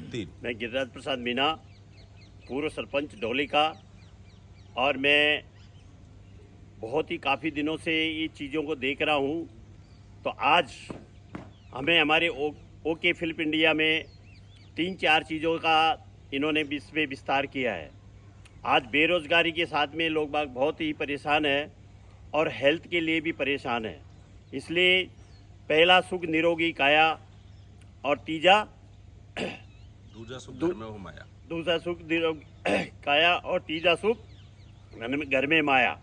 3। मैं गिरिराज प्रसाद मीना, पूर्व सरपंच डोली का, और मैं बहुत ही काफ़ी दिनों से ये चीज़ों को देख रहा हूँ। तो आज हमें हमारे ओके फिल्प इंडिया में 3-4 चीज़ों का इन्होंने इसमें विस्तार किया है। आज बेरोज़गारी के साथ में लोग बाग बहुत ही परेशान हैं और हेल्थ के लिए भी परेशान हैं। इसलिए पहला सुख निरोगी काया और तीजा दूजा सुख घर में हो माया। दूसरा सुख निरोगी काया और तीजा सुख घर में माया,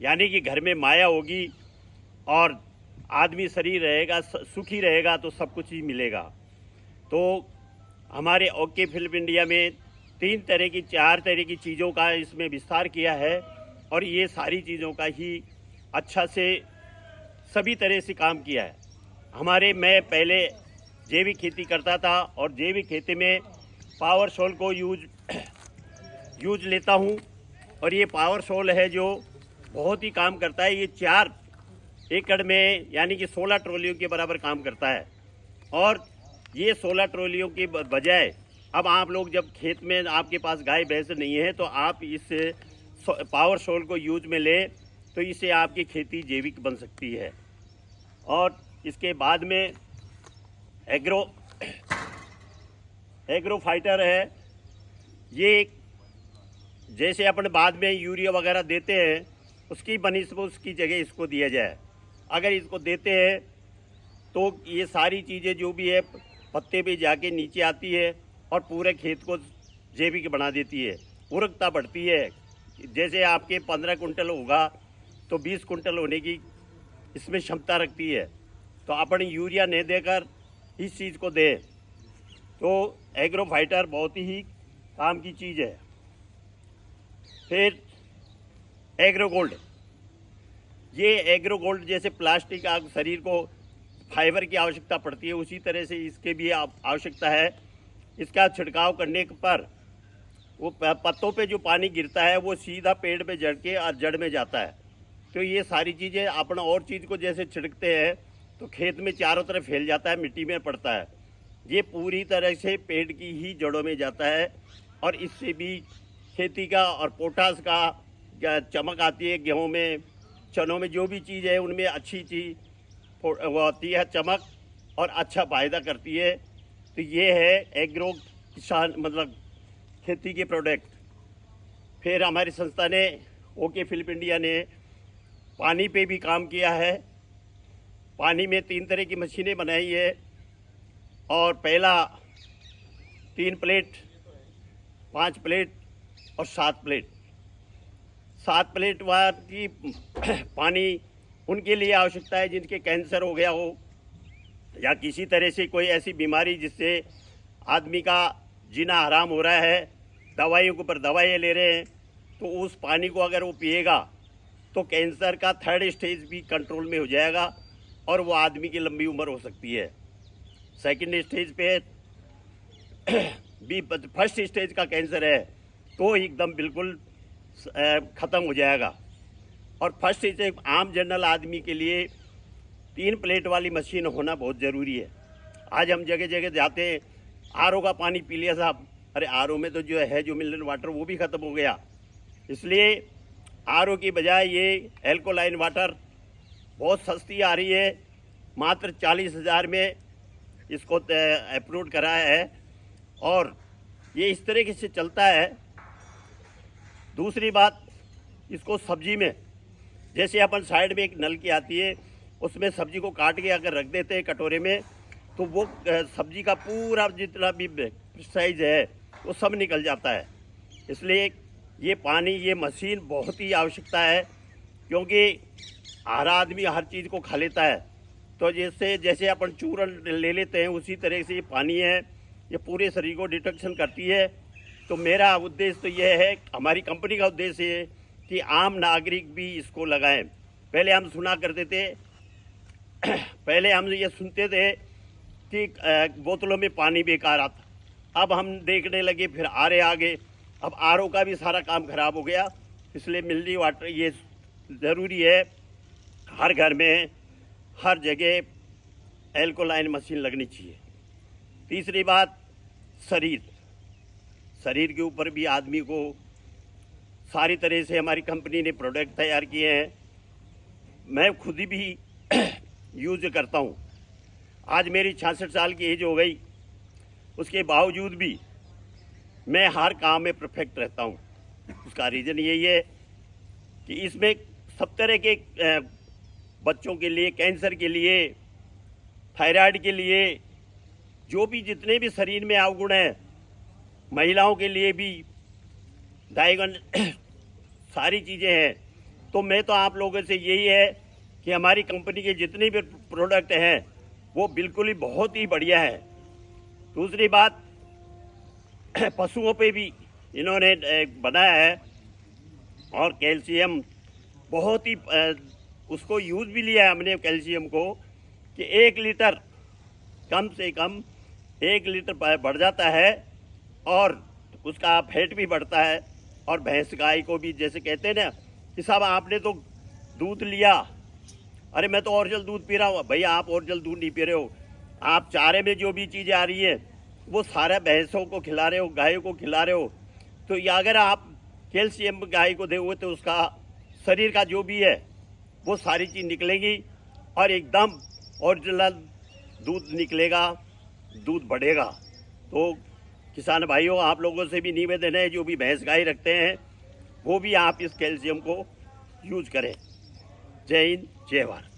यानी कि घर में माया होगी और आदमी शरीर रहेगा, सुखी रहेगा तो सब कुछ ही मिलेगा। तो हमारे ओके फिल्प इंडिया में 4 तरह की चीज़ों का इसमें विस्तार किया है और ये सारी चीज़ों का ही अच्छा से सभी तरह से काम किया है। मैं पहले जैविक खेती करता था और जैविक खेती में पावर सोल को यूज लेता हूँ, और ये पावर सोल है जो बहुत ही काम करता है। ये 4 एकड़ में यानी कि 16 ट्रॉलियों के बराबर काम करता है। और ये 16 ट्रॉलियों के बजाय अब आप लोग जब खेत में आपके पास गाय भैंस नहीं है तो आप इस पावर सोल को यूज में ले तो इससे आपकी खेती जैविक बन सकती है। और इसके बाद में एग्रो फाइटर है। ये जैसे अपन बाद में यूरिया वगैरह देते हैं उसकी बनिस्बत उसकी जगह इसको दिया जाए। अगर इसको देते हैं तो ये सारी चीज़ें जो भी है पत्ते पे जाके नीचे आती है और पूरे खेत को जैविक बना देती है, उर्वरकता बढ़ती है। जैसे आपके 15 कुंटल होगा तो 20 कुंटल होने की इसमें क्षमता रखती है। तो अपन यूरिया नहीं देकर इस चीज़ को दें तो एग्रो फाइटर बहुत ही काम की चीज़ है। फिर एग्रो गोल्ड, ये एग्रो गोल्ड जैसे प्लास्टिक शरीर को फाइबर की आवश्यकता पड़ती है उसी तरह से इसके भी आवश्यकता है। इसका छिड़काव करने पर वो पत्तों पे जो पानी गिरता है वो सीधा पेड़ पे जड़ के और जड़ में जाता है। तो ये सारी चीज़ें अपना और चीज़ को जैसे छिड़कते हैं तो खेत में चारों तरफ फैल जाता है, मिट्टी में पड़ता है। ये पूरी तरह से पेड़ की ही जड़ों में जाता है और इससे भी खेती का और पोटास का चमक आती है। गेहूँ में, चनों में जो भी चीज़ है उनमें अच्छी चीज़ वो आती है, चमक और अच्छा फायदा करती है। तो ये है एग्रो किसान मतलब खेती के प्रोडक्ट। फिर हमारी संस्था ने ओके फिल्प इंडिया ने पानी पे भी काम किया है। पानी में 3 तरह की मशीनें बनाई है और पहला 3 प्लेट, 5 प्लेट और 7 प्लेट। 7 प्लेट वाली पानी उनके लिए आवश्यकता है जिनके कैंसर हो गया हो या किसी तरह से कोई ऐसी बीमारी जिससे आदमी का जीना हराम हो रहा है, दवाइयों के ऊपर दवाइयाँ ले रहे हैं, तो उस पानी को अगर वो पिएगा तो कैंसर का 3rd स्टेज भी कंट्रोल में हो जाएगा और वो आदमी की लंबी उम्र हो सकती है। 2nd स्टेज पे भी 1st स्टेज का कैंसर है तो एकदम बिल्कुल ख़त्म हो जाएगा। और 1st स्टेज आम जनरल आदमी के लिए 3 प्लेट वाली मशीन होना बहुत ज़रूरी है। आज हम जगह जगह जाते हैं, आरओ का पानी पी लिया साहब, अरे आरओ में तो जो मिनरल वाटर वो भी ख़त्म हो गया। इसलिए आरओ की बजाय ये एल्कोलाइन वाटर बहुत सस्ती आ रही है, मात्र 40,000 में इसको अप्रूव कराया है और ये इस तरीके से चलता है। दूसरी बात, इसको सब्जी में जैसे अपन साइड में एक नल की आती है उसमें सब्जी को काट के अगर रख देते हैं कटोरे में तो वो सब्जी का पूरा जितना भी साइज है वो सब निकल जाता है। इसलिए ये पानी, ये मशीन बहुत ही आवश्यकता है क्योंकि हर आदमी हर चीज़ को खा लेता है। तो जैसे अपन चूर्ण ले लेते हैं उसी तरह से ये पानी है, ये पूरे शरीर को डिटॉक्शन करती है। तो मेरा उद्देश्य तो ये है, हमारी कंपनी का उद्देश्य है कि आम नागरिक भी इसको लगाएं। पहले हम सुना करते थे पहले हम ये सुनते थे कि बोतलों में पानी बेकार आता, अब हम देखने लगे फिर आगे अब आरओ का भी सारा काम खराब हो गया। इसलिए मिनरल वाटर ये ज़रूरी है, हर घर में हर जगह एल्कोलाइन मशीन लगनी चाहिए। तीसरी बात, शरीर के ऊपर भी आदमी को सारी तरह से हमारी कंपनी ने प्रोडक्ट तैयार किए हैं। मैं खुद ही भी यूज़ करता हूँ। आज मेरी 66 साल की एज हो गई, उसके बावजूद भी मैं हर काम में परफेक्ट रहता हूँ। उसका रीज़न यही है कि इसमें सब तरह के बच्चों के लिए, कैंसर के लिए, थायराइड के लिए, जो भी जितने भी शरीर में अवगुण हैं, महिलाओं के लिए भी डायगन सारी चीज़ें हैं। तो मैं तो आप लोगों से यही है कि हमारी कंपनी के जितने भी प्रोडक्ट हैं वो बिल्कुल ही बहुत ही बढ़िया है। दूसरी बात, पशुओं पे भी इन्होंने बनाया है और कैल्शियम बहुत ही उसको यूज़ भी लिया है हमने कैल्शियम को कि 1 लीटर कम से कम 1 लीटर बढ़ जाता है और उसका फैट भी बढ़ता है। और भैंस गाय को भी जैसे कहते हैं ना कि साहब आपने तो दूध लिया, अरे मैं तो ओरिजिनल दूध पी रहा हूँ। भैया आप ओरिजिनल दूध नहीं पी रहे हो, आप चारे में जो भी चीज़ें आ रही है वो सारा भैंसों को खिला रहे हो, गायों को खिला रहे हो। तो ये अगर आप कैल्शियम गाय को दोगे तो उसका शरीर का जो भी है वो सारी चीज़ निकलेगी और एकदम ओरिजिनल दूध निकलेगा, दूध बढ़ेगा। तो किसान भाइयों, आप लोगों से भी निवेदन है जो भी भैंस गाय रखते हैं वो भी आप इस कैल्शियम को यूज करें। जय हिंद, जय भारत।